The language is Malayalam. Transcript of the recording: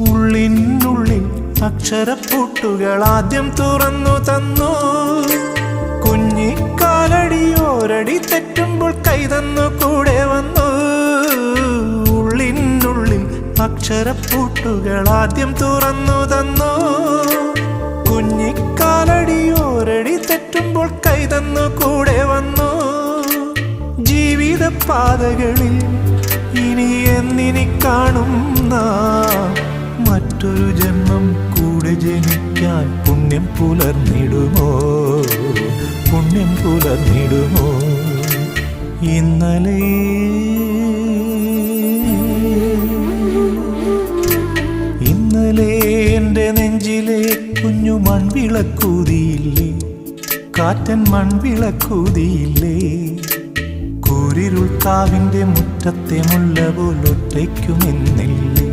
ഉള്ളിനുള്ളിൽ അക്ഷരപ്പൂട്ടുകൾ ആദ്യം തുറന്നു തന്നു. കുഞ്ഞിക്കാലടിയോരടി തെറ്റുമ്പോൾ കൈതന്നു കൂടെ വന്നു. ഉള്ളിനുള്ളിൽ അക്ഷരപ്പൂട്ടുകൾ ആദ്യം തുറന്നു തന്നു. കുഞ്ഞിക്കാലടിയോരടി തെറ്റുമ്പോൾ കൈതന്നു കൂടെ വന്നു. ജീവിത പാതകളിൽ ഇനി എന്നിനി കാണും നാം മറ്റൊരു ജന്മം കൂടെ ജനിക്കാൻ പുണ്യം പുലർന്നിടുമോ, പുണ്യം പുലർന്നിടുമോ? ഇന്നലെ എൻ്റെ നെഞ്ചിലെ കുഞ്ഞു മൺവിളക്കൂതിയില്ലേ, കാറ്റൻ മൺവിളക്കൂതിയില്ലേ? കൂരിരുൾ കാവിൻ്റെ മുറ്റത്തെ മുല്ല പോലൊറ്റയ്ക്കുമെന്നില്ലേ?